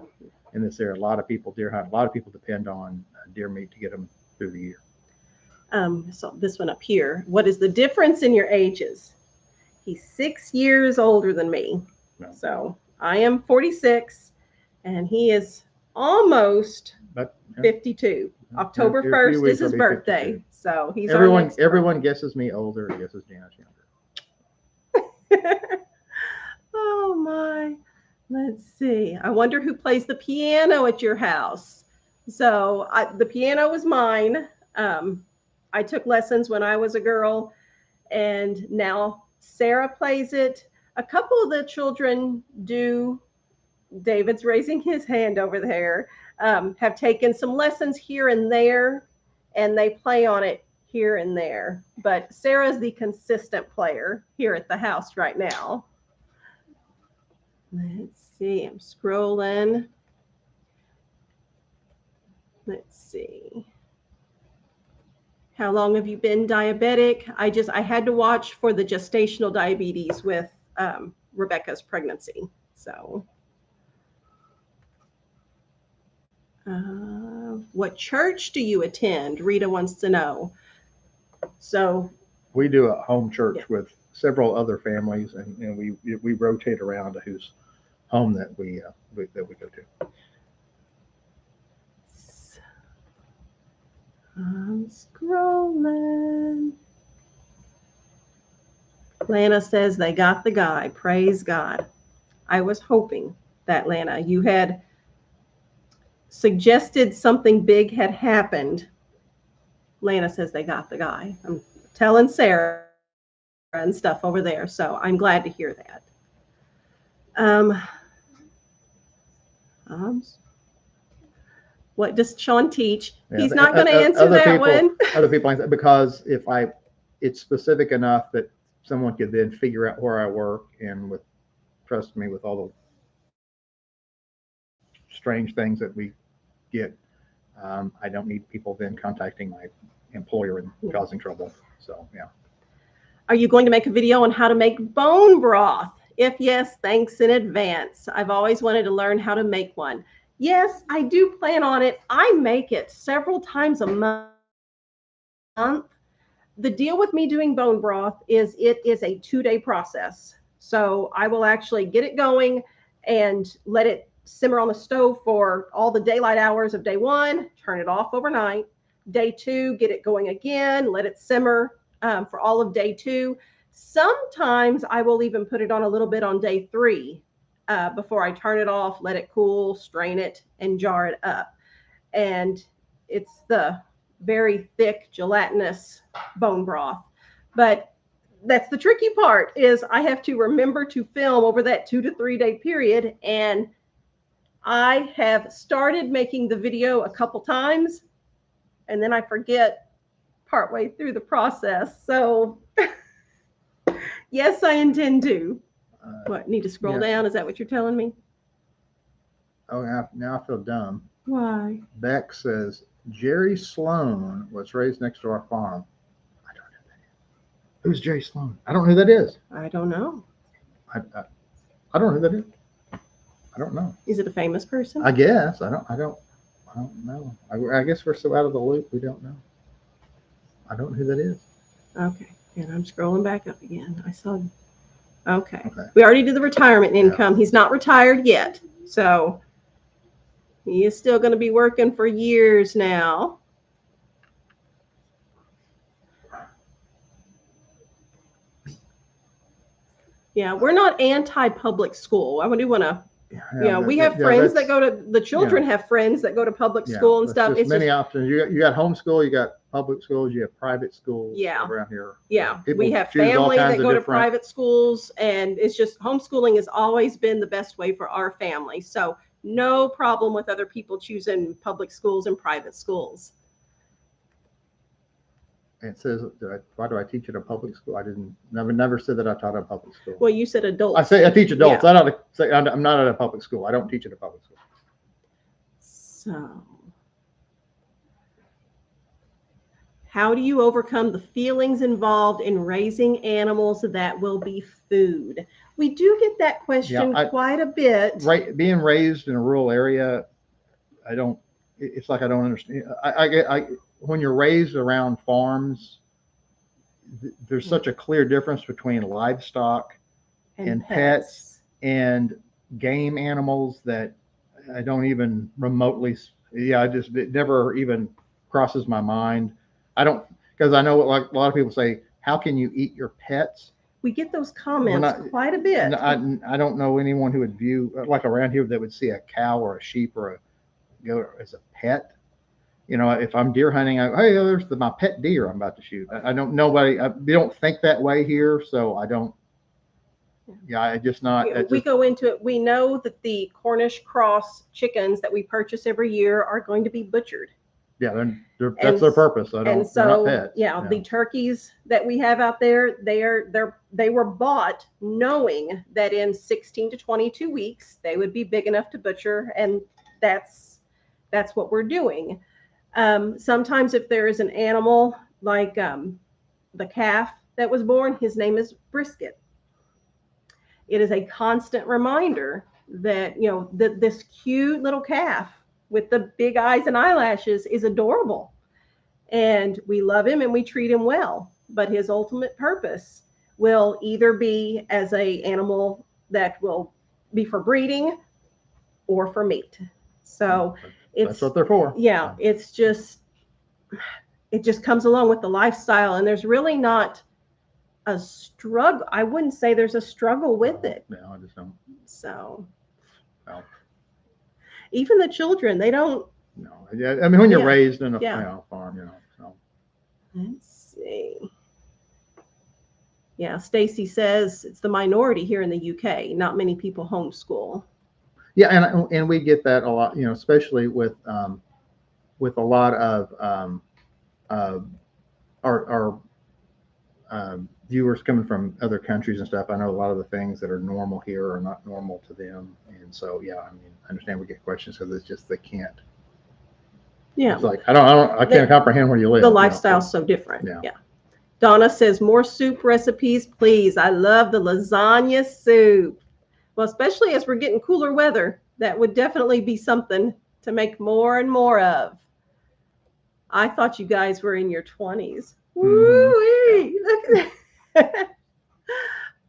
in this area. A lot of people deer hunt. A lot of people depend on deer meat to get them through the year. So this one up here, what is the difference in your ages? He's 6 years older than me. No. So I am 46 and he is almost 52. October 1st is his birthday. 52. So he's everyone guesses me older, guesses Janice younger. Oh my. Let's see. I wonder who plays the piano at your house. So the piano is mine. I took lessons when I was a girl, and now Sarah plays it. A couple of the children do. David's raising his hand over there. Have taken some lessons here and there, and they play on it here and there. But Sarah's the consistent player here at the house right now. Let's see. I'm scrolling. Let's see. How long have you been diabetic? I had to watch for the gestational diabetes with Rebecca's pregnancy. So, what church do you attend? Rita wants to know. So we do a home church with several other families, and we rotate around to whose home that we go to. I'm scrolling. Lana says they got the guy. Praise God. I was hoping that, Lana, you had suggested something big had happened. Lana says they got the guy. I'm telling Sarah and stuff over there, so I'm glad to hear that. What does Sean teach? Yeah, he's not going to answer that one. Other people, because it's specific enough that someone could then figure out where I work, and trust me, with all the strange things that we get, I don't need people then contacting my employer and causing trouble. So, yeah. Are you going to make a video on how to make bone broth? If yes, thanks in advance. I've always wanted to learn how to make one. Yes, I do plan on it. I make it several times a month. The deal with me doing bone broth is it is a 2-day process. So I will actually get it going and let it simmer on the stove for all the daylight hours of day 1, turn it off overnight. Day 2, get it going again, let it simmer for all of day 2. Sometimes I will even put it on a little bit on day 3 before I turn it off, let it cool, strain it, and jar it up. And it's the very thick, gelatinous bone broth. But that's the tricky part, is I have to remember to film over that 2 to 3 day period. And I have started making the video a couple times, and then I forget partway through the process. So yes, I intend to. What, need to scroll down? Is that what you're telling me? Oh, now I feel dumb. Why? Beck says, Jerry Sloan was raised next to our farm. I don't know who that is. Who's Jerry Sloan? I don't know who that is. I don't know. I don't know who that is. I don't know. Is it a famous person? I guess. I don't know. I guess we're so out of the loop, we don't know. I don't know who that is. Okay. And I'm scrolling back up again. I saw. Okay. Okay. We already did the retirement Yeah. income. He's not retired yet. So he is still going to be working for years now. Yeah, we're not anti-public school. I do want to, we have friends that go to, the children have friends that go to public school and stuff. It's many options. You got homeschool, you got public schools, you have private schools around here. Yeah, People we have choose all family kinds that of go to different- private schools, and it's just homeschooling has always been the best way for our family. So no problem with other people choosing public schools and private schools. It says, why do I teach at a public school? I never said that I taught at a public school. Well, you said adults. I say I teach adults. Yeah. I don't say I'm not at a public school. I don't teach at a public school. So, how do you overcome the feelings involved in raising animals that will be food? We do get that question quite a bit. Right, being raised in a rural area, it's like I don't understand. When you're raised around farms, there's such a clear difference between livestock and pets and game animals that I don't even remotely. It never even crosses my mind. Because I know like a lot of people say, how can you eat your pets? We get those comments quite a bit. I don't know anyone who would view, like around here, that would see a cow or a sheep or a goat as a pet. If I'm deer hunting, hey, there's my pet deer I'm about to shoot. They don't think that way here, so I don't. Yeah, I just not. We go into it. We know that the Cornish cross chickens that we purchase every year are going to be butchered. Yeah, that's their purpose. They're not pets. Yeah, the turkeys that we have out there, they were bought knowing that in 16 to 22 weeks they would be big enough to butcher, and that's what we're doing. Sometimes if there is an animal like the calf that was born, his name is Brisket. It is a constant reminder that, this cute little calf with the big eyes and eyelashes is adorable. And we love him and we treat him well. But his ultimate purpose will either be as an animal that will be for breeding or for meat. So that's what they're for. Yeah, it just comes along with the lifestyle, and there's really not a struggle. I wouldn't say there's a struggle with it. No, I just don't. So, no. Even the children, they don't. No, yeah. I mean, when you're raised in a farm, So. Let's see. Yeah, Stacy says it's the minority here in the UK. Not many people homeschool. Yeah, and we get that a lot, especially with a lot of our viewers coming from other countries and stuff. I know a lot of the things that are normal here are not normal to them, and so I understand we get questions because it's just they can't. Yeah, it's like I can't comprehend where you live. The lifestyle's so different. Yeah. Donna says more soup recipes, please. I love the lasagna soup. Well, especially as we're getting cooler weather, that would definitely be something to make more and more of. I thought you guys were in your 20s. Woo-wee! Look at that.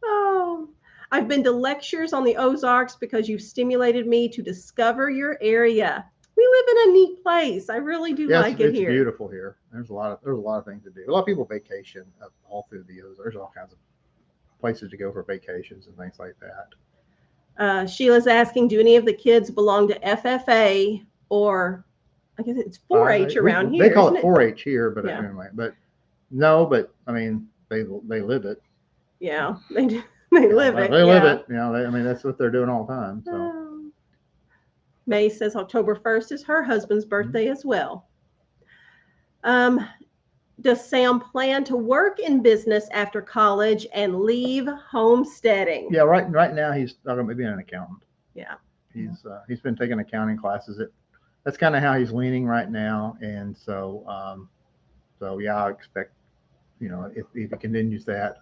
Oh, I've been to lectures on the Ozarks because you've stimulated me to discover your area. We live in a neat place. I really do like it here. It's beautiful here. There's a lot of things to do. A lot of people vacation all through the Ozarks. There's all kinds of places to go for vacations and things like that. Sheila's asking, do any of the kids belong to FFA or I guess it's 4-H around here? They call it 4-H here, but anyway, I mean, they live it. Yeah, they do. They live it. They live it. That's what they're doing all the time. So. May says October 1st is her husband's birthday as well. Does Sam plan to work in business after college and leave homesteading? Yeah, right now he's going to be an accountant. Yeah. He's been taking accounting classes. That's kind of how he's leaning right now, and so I expect if he continues that.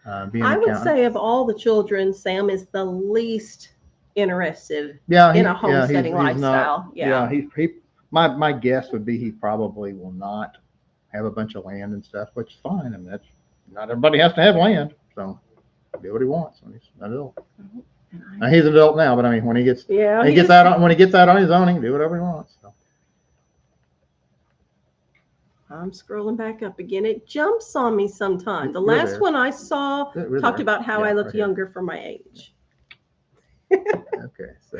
I would say of all the children, Sam is the least interested in a homesteading lifestyle. My guess would be he probably will not have a bunch of land and stuff, which is fine. I mean, that's not everybody has to have land, so do what he wants when he's an adult. Now, he's an adult now, but I mean, when he gets when he gets out on his own, he can do whatever he wants. So. I'm scrolling back up again. It jumps on me sometimes. The We're last there. one I saw We're talked there. about how Yeah, I look right here. younger for my age. Okay, so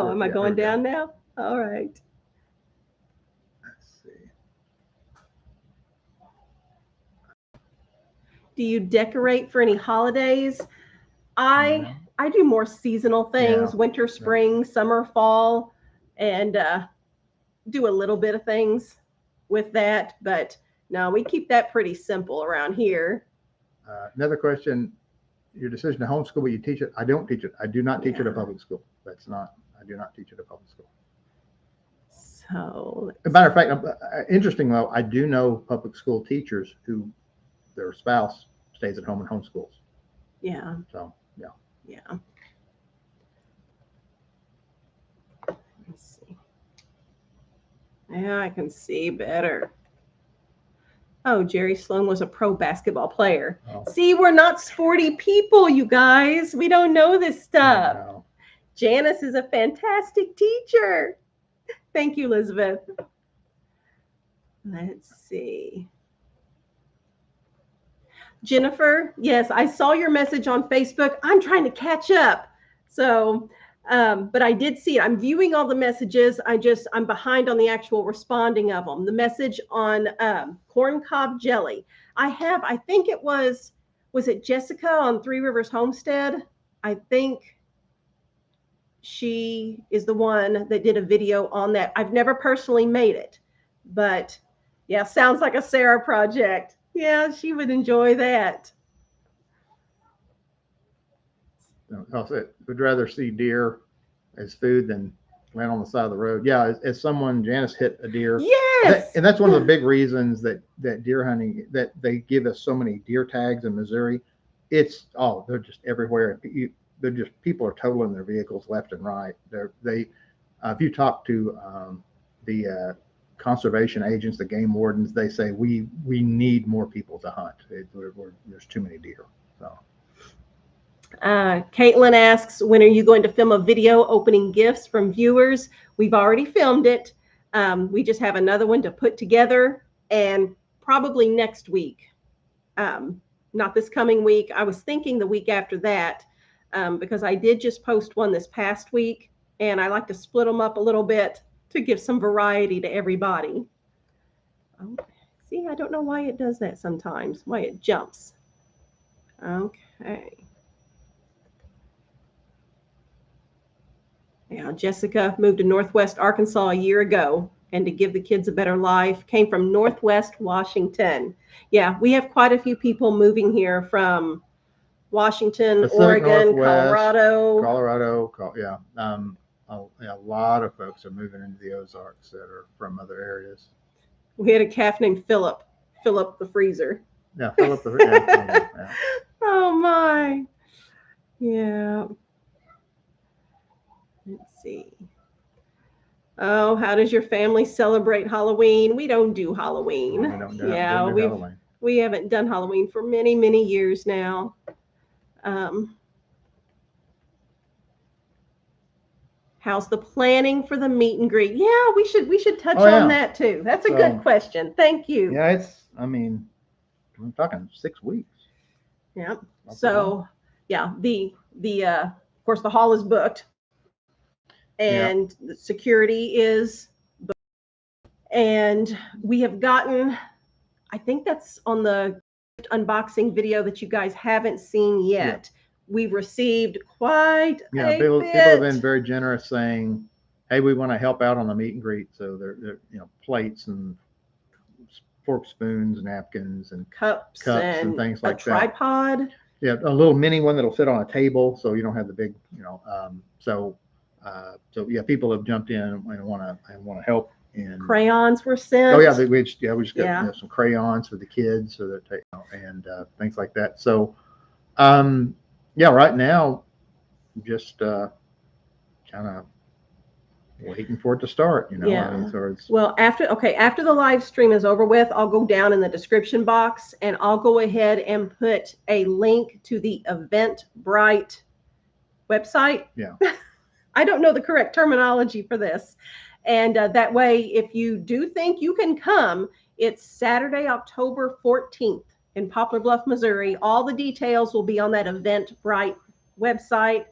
Am I going down now? All right. Let's see. Do you decorate for any holidays? I do more seasonal things, winter, spring, summer, fall, and do a little bit of things with that. But no, we keep that pretty simple around here. Another question. Your decision to homeschool, but you teach it. I don't teach it. I do not teach it at public school. I do not teach it at public school. So, as a matter of fact, interesting though, I do know public school teachers who their spouse stays at home and homeschools. Yeah. So, yeah. Yeah. Let's see. Yeah, I can see better. Oh, Jerry Sloan was a pro basketball player. Oh. See, we're not sporty people, you guys. We don't know this stuff. No. Janice is a fantastic teacher. Thank you, Elizabeth. Let's see. Jennifer, yes, I saw your message on Facebook. I'm trying to catch up. So, but I did see it. I'm viewing all the messages. I'm behind on the actual responding of them. The message on corn cob jelly. I think it was it Jessica on Three Rivers Homestead? I think she is the one that did a video on that. I've never personally made it, but yeah, sounds like a Sarah project. Yeah, she would enjoy that. Would rather see deer as food than land on the side of the road. Yeah, as someone, Janice hit a deer. Yes. And that's one of the big reasons that deer hunting, that they give us so many deer tags in Missouri. They're just everywhere. People are totaling their vehicles left and right. If you talk to the conservation agents, the game wardens, they say we need more people to hunt. There's too many deer. So. Caitlin asks, when are you going to film a video opening gifts from viewers? We've already filmed it. We just have another one to put together, and probably next week. Not this coming week. I was thinking the week after that, because I did just post one this past week, and I like to split them up a little bit to give some variety to everybody. See, I don't know why it does that sometimes, why it jumps. Okay. Yeah, Jessica moved to Northwest Arkansas a year ago, and to give the kids a better life, came from Northwest Washington. Yeah, we have quite a few people moving here from Washington, Pacific Oregon, Northwest, Colorado. Yeah. A lot of folks are moving into the Ozarks that are from other areas. We had a calf named Philip the freezer. Yeah, Philip the freezer. Yeah. Oh my. Yeah. Let's see. Oh, how does your family celebrate Halloween? We don't do Halloween. We haven't done Halloween for many, many years now. How's the planning for the meet and greet? Yeah, we should touch on that too. That's a good question. Thank you. Yeah, I'm talking 6 weeks. Yeah. So yeah, the of course the hall is booked, and the security is booked. And we have gotten, I think that's on the unboxing video that you guys haven't seen yet. We've received quite a bit. People have been very generous, saying, "Hey, we want to help out on the meet and greet." So they're plates and fork, spoons, napkins, and cups and things like that. A tripod. Yeah, a little mini one that'll fit on a table, so you don't have the big, So people have jumped in and want to help. And crayons were sent. Oh yeah, we just got some crayons for the kids, so that and things like that. So, right now, just kind of waiting for it to start, you know. Yeah. I mean, so it's, Well, after the live stream is over with, I'll go down in the description box and I'll go ahead and put a link to the Eventbrite website. Yeah. I don't know the correct terminology for this. And that way, if you do think you can come, it's Saturday, October 14th in Poplar Bluff, Missouri. All the details will be on that Eventbrite website.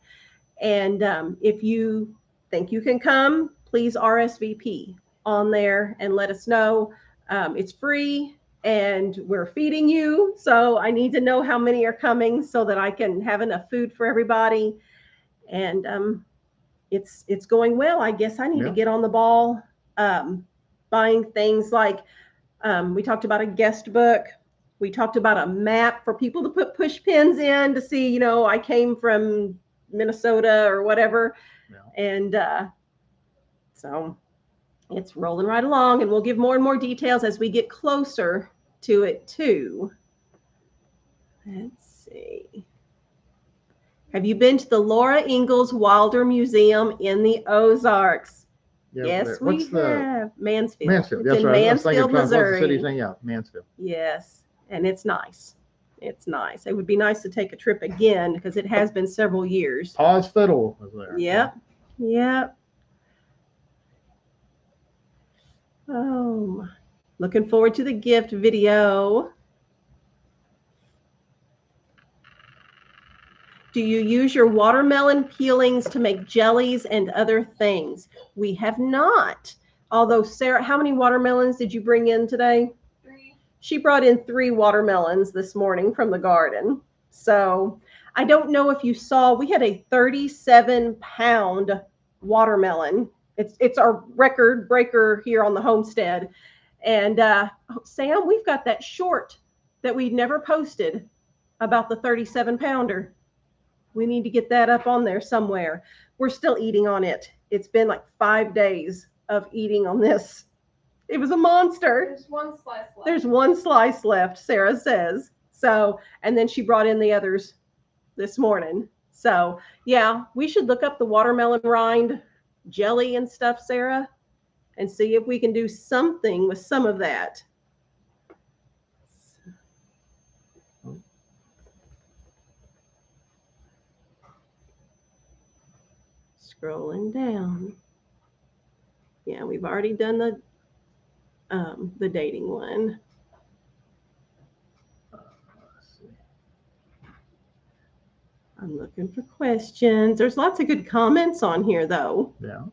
And if you think you can come, please RSVP on there and let us know. It's free and we're feeding you. So I need to know how many are coming so that I can have enough food for everybody. And it's going well. I guess I need to get on the ball, buying things like we talked about a guest book. We talked about a map for people to put push pins in to see, you know, I came from Minnesota or whatever. Yeah. And so it's rolling right along, and we'll give more and more details as we get closer to it too. Let's see. Have you been to the Laura Ingalls Wilder Museum in the Ozarks? yeah, Yes, we have. Mansfield. Mansfield. It's That's in right. Mansfield, Missouri. What's the city's name? Yeah, Mansfield. Yes, and it's nice. It's nice. It would be nice to take a trip again because it has been several years. Paws Fiddle was there. Yep. Yep. Oh, looking forward to the gift video. Do you use your watermelon peelings to make jellies and other things? We have not. Although, Sarah, how many watermelons did you bring in today? 3. She brought in 3 watermelons this morning from the garden. So I don't know if you saw, we had a 37-pound watermelon. It's our record breaker here on the Homestead. And Sam, we've got that short that we never posted about the 37-pounder. We need to get that up on there somewhere. We're still eating on it. It's been like 5 days of eating on this. It was a monster. There's 1 slice left. There's 1 slice left, Sarah says. So, and then she brought in the others this morning. So, yeah, we should look up the watermelon rind jelly and stuff, Sarah, and see if we can do something with some of that. Scrolling down. Yeah, we've already done the dating one. I'm looking for questions. There's lots of good comments on here, though. Yeah.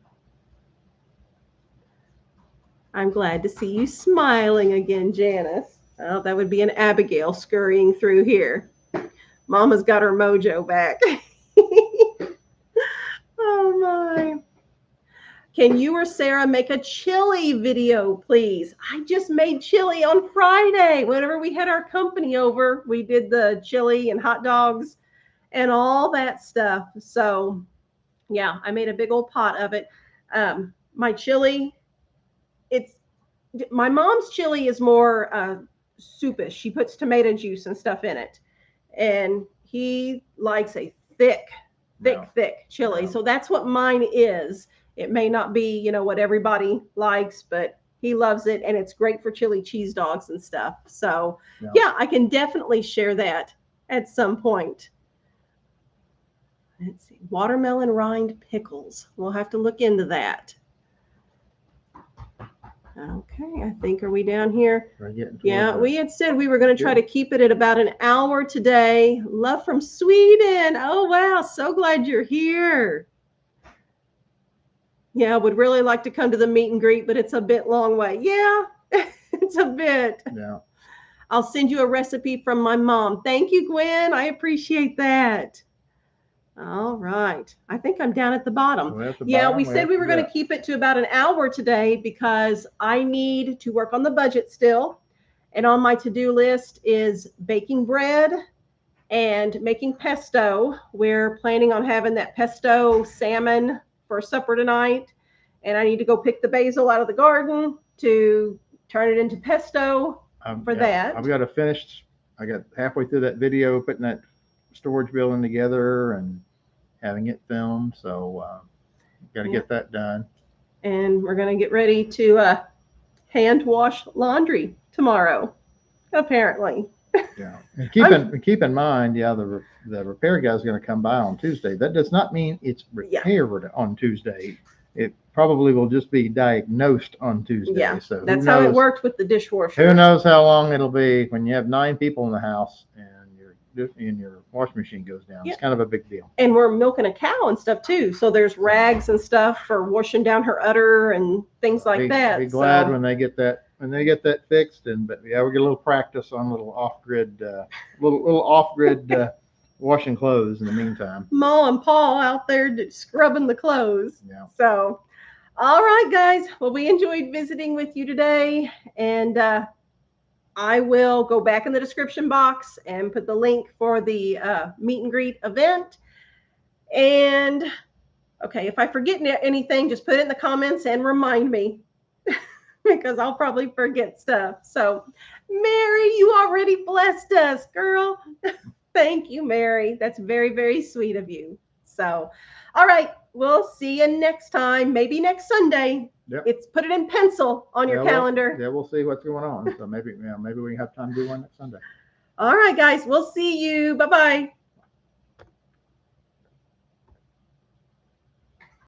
I'm glad to see you smiling again, Janice. Oh, that would be an Abigail scurrying through here. Mama's got her mojo back. Oh, my. Can you or Sarah make a chili video, please? I just made chili on Friday. Whenever we had our company over, we did the chili and hot dogs and all that stuff. So, yeah, I made a big old pot of it. My chili, my mom's chili is more soupish. She puts tomato juice and stuff in it. And he likes a thick chili. No. So that's what mine is. It may not be, you know, what everybody likes, but he loves it. And it's great for chili cheese dogs and stuff. So, yeah, I can definitely share that at some point. Let's see. Watermelon rind pickles. We'll have to look into that. Okay, I think, are we down here? Yeah, we had said we were going to try to keep it at about an hour today. Love from Sweden. Oh, wow. So glad you're here. Yeah, would really like to come to the meet and greet, but it's a bit long way. Yeah, it's a bit. Yeah. I'll send you a recipe from my mom. Thank you, Gwen. I appreciate that. All right. I think I'm down at the bottom. We said we were going to keep it to about an hour today because I need to work on the budget still. And on my to-do list is baking bread and making pesto. We're planning on having that pesto salmon for supper tonight. And I need to go pick the basil out of the garden to turn it into pesto for that. I've got to finish. I got halfway through that video, putting that storage building together and having it filmed. So got to get that done. And we're going to get ready to hand wash laundry tomorrow, apparently. Yeah. And keep in mind, yeah, the repair guy's going to come by on Tuesday. That does not mean it's repaired on Tuesday. It probably will just be diagnosed on Tuesday. Yeah, So that's how it worked with the dishwasher. Who knows how long it'll be when you have 9 people in the house and your washing machine goes down. Yeah. It's kind of a big deal. And we're milking a cow and stuff too. So there's rags and stuff for washing down her udder and things like that. Be glad when they get that fixed. But yeah, we get a little practice on little off-grid washing clothes in the meantime. Ma and Paul out there scrubbing the clothes. Yeah. So, all right, guys. Well, we enjoyed visiting with you today, and I will go back in the description box and put the link for the meet and greet event. And okay, if I forget anything, just put it in the comments and remind me because I'll probably forget stuff. So, Mary, you already blessed us, girl. Thank you, Mary. That's very, very sweet of you. So, all right, we'll see you next time. Maybe next Sunday. Yep. Put it in pencil on your calendar. We'll see what's going on. So maybe we can have time to do one next Sunday. All right, guys. We'll see you. Bye-bye.